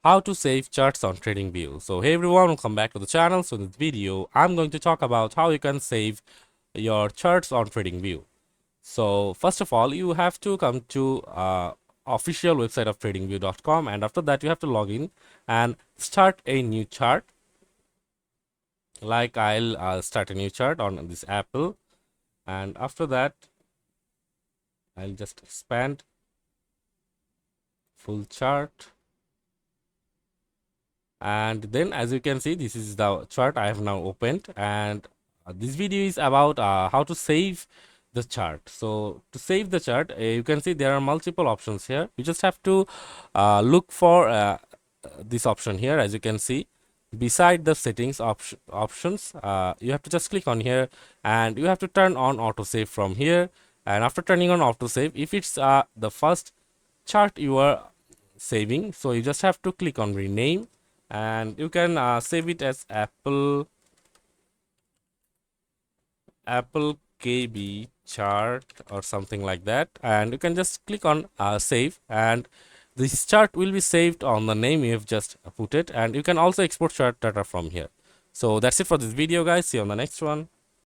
how to save charts on TradingView. So hey everyone, welcome back to the channel. So in this video I'm going to talk about how you can save your charts on TradingView. So first of all, you have to come to official website of tradingview.com, and after that you have to log in and start a new chart. Like I'll start a new chart on this Apple, and after that I'll just expand full chart. And then as you can see, this is the chart I have now opened, and this video is about how to save the chart. So to save the chart, you can see there are multiple options here. You just have to look for this option here. As you can see, beside the settings options, you have to just click on here, and you have to turn on autosave from here. And after turning on autosave, if it's the first chart you are saving, so you just have to click on rename, and you can save it as Apple KB chart or something like that, and you can just click on save, and this chart will be saved on the name you have just put it. And you can also export chart data from here. So that's it for this video, guys. See you on the next one.